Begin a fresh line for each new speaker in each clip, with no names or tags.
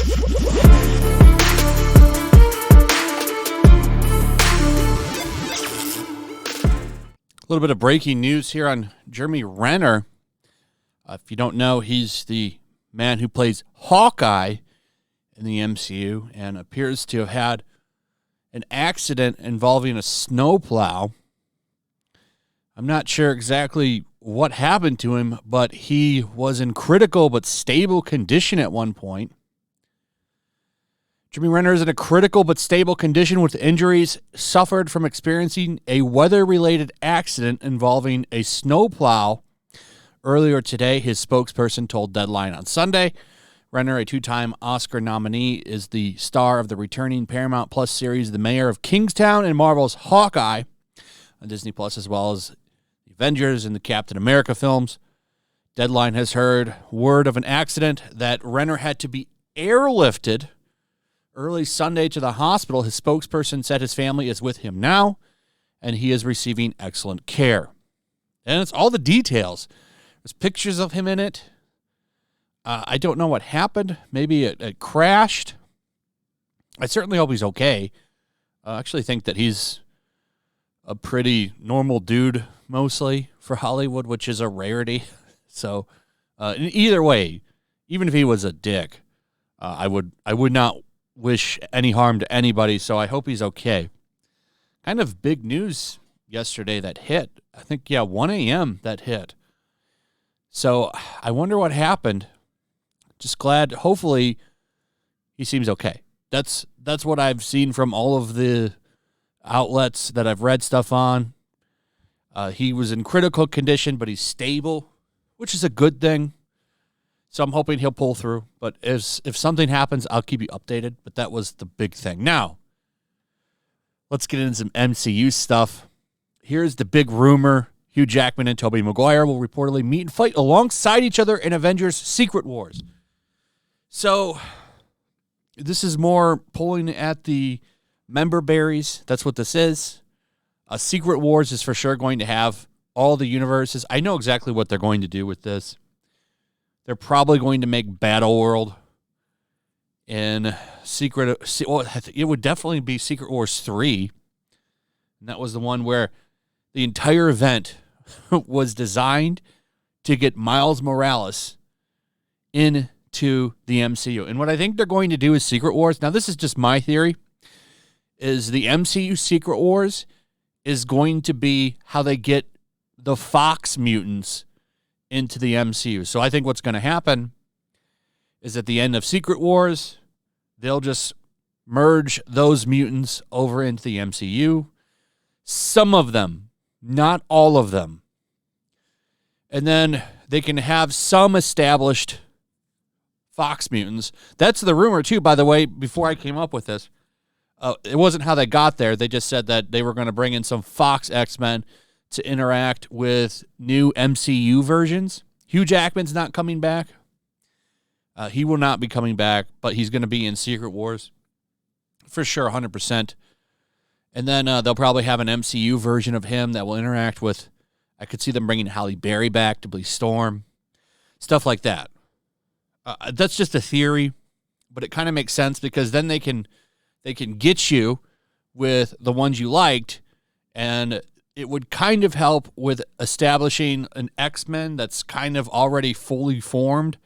A little bit of breaking news here on Jeremy Renner. If you don't know, he's the man who plays Hawkeye in the MCU and appears to have had an accident involving a snowplow. I'm not sure exactly what happened to him, but he was in critical but stable condition at one point. Jeremy Renner is in a critical but stable condition with injuries suffered from experiencing a weather-related accident involving a snowplow. Earlier today, his spokesperson told Deadline on Sunday. Renner, a two-time Oscar nominee, is the star of the returning Paramount Plus series The Mayor of Kingstown and Marvel's Hawkeye on Disney Plus, as well as the Avengers and the Captain America films. Deadline has heard word of an accident that Renner had to be airlifted early Sunday to the hospital. His spokesperson said his family is with him now, and he is receiving excellent care. And it's all the details. There's pictures of him in it. I don't know what happened. Maybe it crashed. I certainly hope he's okay. I actually think that he's a pretty normal dude, mostly, for Hollywood, which is a rarity. So either way, even if he was a dick, I would not wish any harm to anybody, so I hope he's okay. Kind of big news yesterday that hit. I think, 1 a.m. that hit. So I wonder what happened. Just glad, hopefully, he seems okay. That's what I've seen from all of the outlets that I've read stuff on. He was in critical condition, but he's stable, which is a good thing. So I'm hoping he'll pull through. But if something happens, I'll keep you updated. But that was the big thing. Now, let's get into some MCU stuff. Here's the big rumor. Hugh Jackman and Tobey Maguire will reportedly meet and fight alongside each other in Avengers Secret Wars. So this is more pulling at the member berries. That's what this is. Secret Wars is for sure going to have all the universes. I know exactly what they're going to do with this. They're probably going to make Battle World in Secret. Well, it would definitely be Secret Wars 3. And that was the one where the entire event was designed to get Miles Morales into the MCU. And what I think they're going to do is Secret Wars. Now, this is just my theory, is the MCU Secret Wars is going to be how they get the Fox mutants into the MCU. So I think what's going to happen is at the end of Secret Wars, they'll just merge those mutants over into the MCU. Some of them, not all of them. And then they can have some established Fox mutants. That's the rumor, too, by the way, before I came up with this. It wasn't how they got there. They just said that they were going to bring in some Fox X-Men to interact with new MCU versions. Hugh Jackman's not coming back. He will not be coming back, but he's going to be in Secret Wars. For sure, 100%. And then they'll probably have an MCU version of him that will interact with, I could see them bringing Halle Berry back to play Storm. Stuff like that. That's just a theory, but it kind of makes sense because then they can get you with the ones you liked, and it would kind of help with establishing an X-Men that's kind of already fully formed.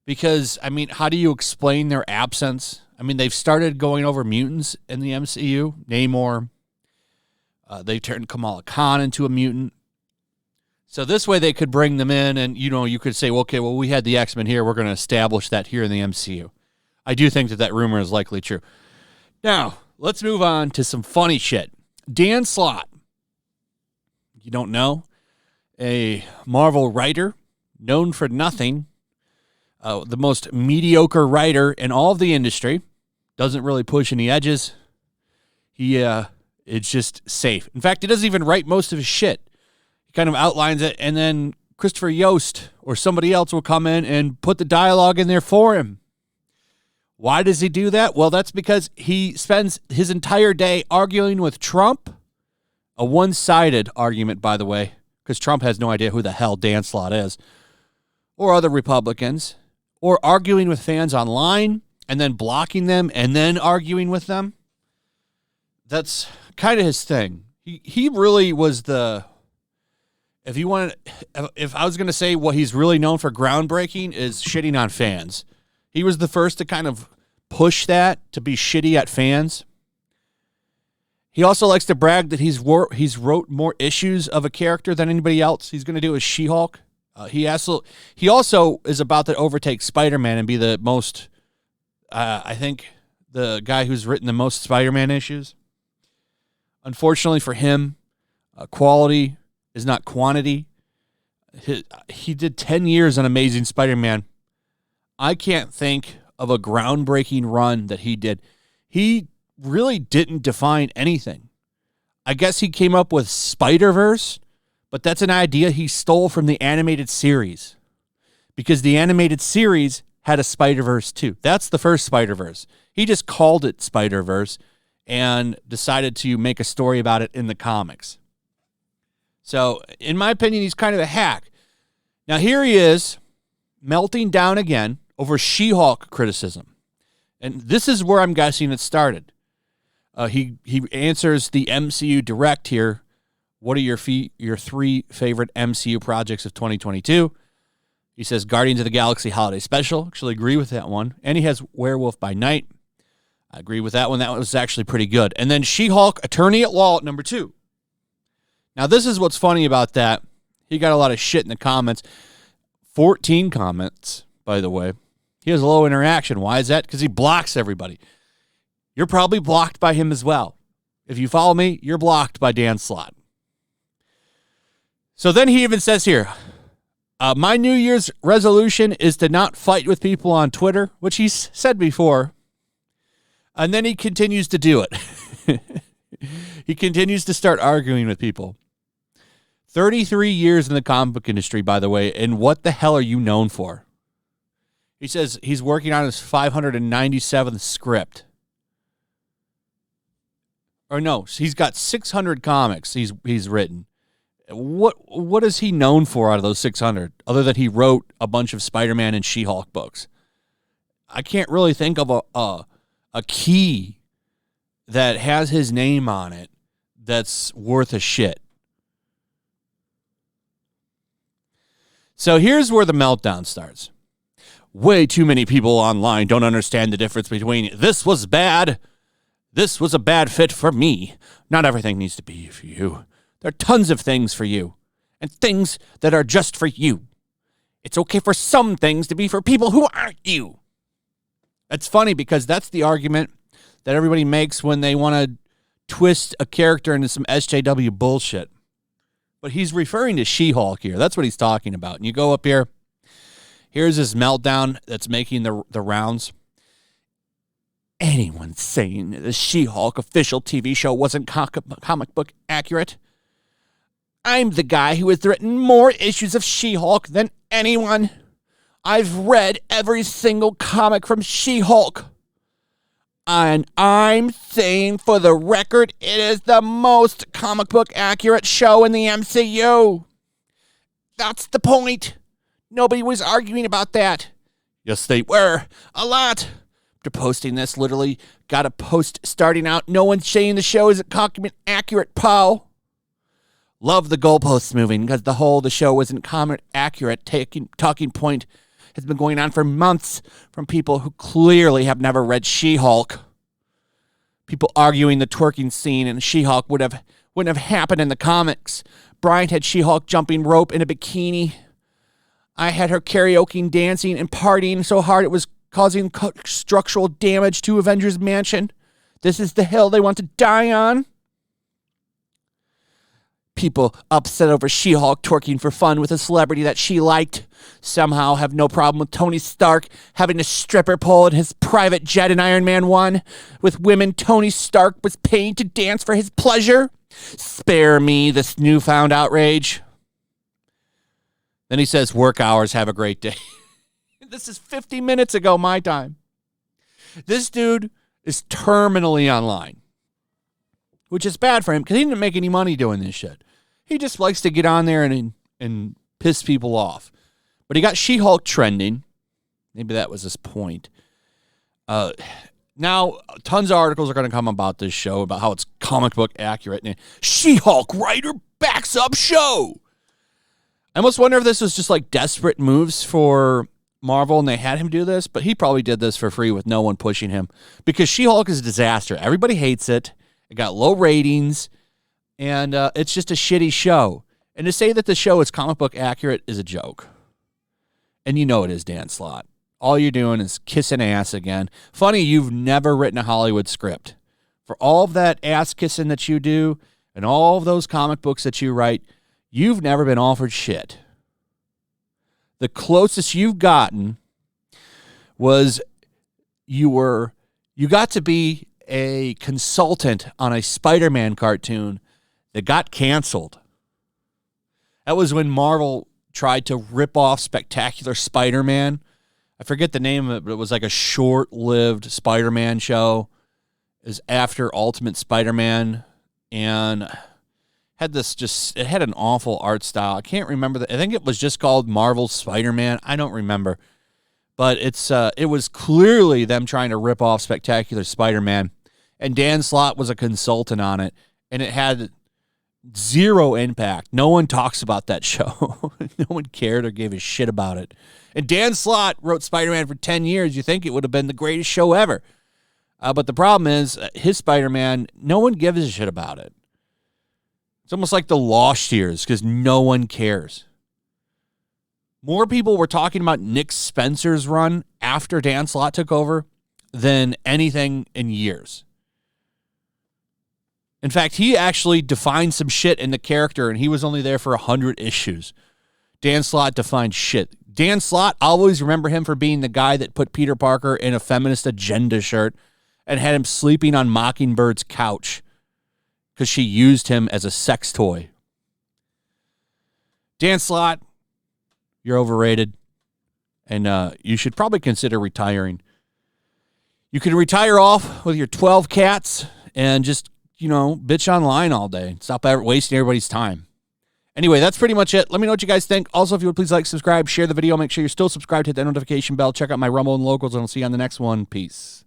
Because, I mean, how do you explain their absence? I mean, they've started going over mutants in the MCU. Namor. They turned Kamala Khan into a mutant. So this way they could bring them in and, you could say, well, okay, well, we had the X-Men here. We're going to establish that here in the MCU. I do think that rumor is likely true. Now, let's move on to some funny shit. Dan Slott. You don't know? A Marvel writer known for nothing. The most mediocre writer in all of the industry. Doesn't really push any edges. It's just safe. In fact, he doesn't even write most of his shit. He kind of outlines it, and then Christopher Yost or somebody else will come in and put the dialogue in there for him. Why does he do that? Well, that's because he spends his entire day arguing with Trump. A one-sided argument, by the way, because Trump has no idea who the hell Dan Slott is. Or other Republicans. Or arguing with fans online. and then blocking them and then arguing with them. That's kind of his thing. He really was the, if I was going to say what he's really known for groundbreaking is shitting on fans. He was the first to kind of push that, to be shitty at fans. He also likes to brag that he's wrote more issues of a character than anybody else. He's going to do as She-Hulk. He also is about to overtake Spider-Man and be the most, I think, the guy who's written the most Spider-Man issues. Unfortunately for him, quality is not quantity. He did 10 years on Amazing Spider-Man. I can't think of a groundbreaking run that he did. He really didn't define anything. I guess he came up with Spider-Verse, but that's an idea he stole from the animated series, because the animated series had a Spider-Verse too. That's the first Spider-Verse. He just called it Spider-Verse and decided to make a story about it in the comics. So, in my opinion, he's kind of a hack. Now, here he is, melting down again over She-Hulk criticism. And this is where I'm guessing it started. He answers the MCU Direct here. What are your three favorite MCU projects of 2022? He says Guardians of the Galaxy Holiday Special. Actually agree with that one. And he has Werewolf by Night. I agree with that one. That was actually pretty good. And then She-Hulk Attorney at Law at number 2. Now, this is what's funny about that. He got a lot of shit in the comments. 14 comments, by the way. He has low interaction. Why is that? Because he blocks everybody. You're probably blocked by him as well. If you follow me, you're blocked by Dan Slott. So then he even says here, my New Year's resolution is to not fight with people on Twitter, which he's said before. And then he continues to do it. He continues to start arguing with people. 33 years in the comic book industry, by the way, and what the hell are you known for? He says he's working on his 597th script. Or no, he's got 600 comics he's written. What is he known for out of those 600, other than he wrote a bunch of Spider-Man and She-Hulk books? I can't really think of a key that has his name on it that's worth a shit. So here's where the meltdown starts. Way too many people online don't understand the difference between this was bad, this was a bad fit for me. Not everything needs to be for you. There are tons of things for you, and things that are just for you. It's okay for some things to be for people who aren't you. It's funny because that's the argument that everybody makes when they want to twist a character into some SJW bullshit. But he's referring to She-Hulk here. That's what he's talking about. And you go up here. Here's his meltdown that's making the rounds. Anyone saying the She-Hulk official TV show wasn't comic book accurate? I'm the guy who has written more issues of She-Hulk than anyone. I've read every single comic from She-Hulk. And I'm saying for the record, it is the most comic book accurate show in the MCU. That's the point. Nobody was arguing about that. Yes, they were. A lot. After posting this, literally got a post starting out. No one's saying the show isn't comic accurate, pal. Love the goalposts moving because the show isn't comic accurate. Talking point has been going on for months from people who clearly have never read She-Hulk. People arguing the twerking scene in She-Hulk wouldn't have happened in the comics. Bryant had She-Hulk jumping rope in a bikini. I had her karaoke, dancing, and partying so hard it was causing structural damage to Avengers Mansion. This is the hill they want to die on. People upset over She-Hulk twerking for fun with a celebrity that she liked somehow have no problem with Tony Stark having a stripper pole in his private jet in Iron Man 1 with women Tony Stark was paid to dance for his pleasure. Spare me this newfound outrage. Then he says, work hours, have a great day. This is 50 minutes ago, my time. This dude is terminally online, which is bad for him because he didn't make any money doing this shit. He just likes to get on there and piss people off. But he got She-Hulk trending. Maybe that was his point. Now, tons of articles are going to come about this show, about how it's comic book accurate, and She-Hulk writer backs up show. I almost wonder if this was just like desperate moves for Marvel and they had him do this, but he probably did this for free with no one pushing him, because She-Hulk is a disaster. Everybody hates it. It got low ratings, and it's just a shitty show. And to say that the show is comic book accurate is a joke. And you know it is, Dan Slott. All you're doing is kissing ass again. Funny, you've never written a Hollywood script. For all of that ass kissing that you do and all of those comic books that you write, you've never been offered shit. The closest you've gotten was you got to be a consultant on a Spider-Man cartoon that got canceled. That was when Marvel tried to rip off Spectacular Spider-Man. I forget the name of it, but it was like a short-lived Spider-Man show. It was after Ultimate Spider-Man, and it had an awful art style. I can't remember. I think it was just called Marvel's Spider-Man. I don't remember. But it was clearly them trying to rip off Spectacular Spider-Man, and Dan Slott was a consultant on it, and it had zero impact. No one talks about that show. No one cared or gave a shit about it. And Dan Slott wrote Spider-Man for 10 years. You think it would have been the greatest show ever. But the problem is, his Spider-Man, no one gives a shit about it. It's almost like the Lost Years, because no one cares. More people were talking about Nick Spencer's run after Dan Slott took over than anything in years. In fact, he actually defined some shit in the character, and he was only there for 100 issues. Dan Slott defined shit. Dan Slott, I always remember him for being the guy that put Peter Parker in a feminist agenda shirt and had him sleeping on Mockingbird's couch because she used him as a sex toy. Dan Slott, you're overrated, and you should probably consider retiring. You can retire off with your 12 cats and just, bitch online all day. Stop wasting everybody's time. Anyway, that's pretty much it. Let me know what you guys think. Also, if you would please like, subscribe, share the video. Make sure you're still subscribed. Hit that notification bell. Check out my Rumble and Locals, and I'll see you on the next one. Peace.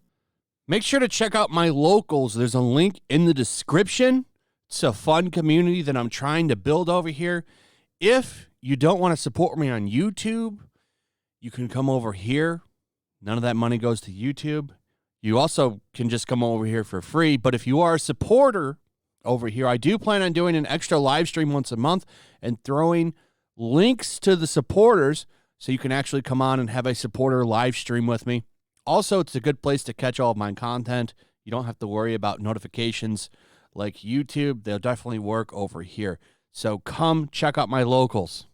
Make sure to check out my Locals. There's a link in the description. It's a fun community that I'm trying to build over here. If you don't want to support me on YouTube, you can come over here. None of that money goes to YouTube. You also can just come over here for free. But if you are a supporter over here, I do plan on doing an extra live stream once a month and throwing links to the supporters so you can actually come on and have a supporter live stream with me. Also, it's a good place to catch all of my content. You don't have to worry about notifications like YouTube. They'll definitely work over here. So come check out my Locals.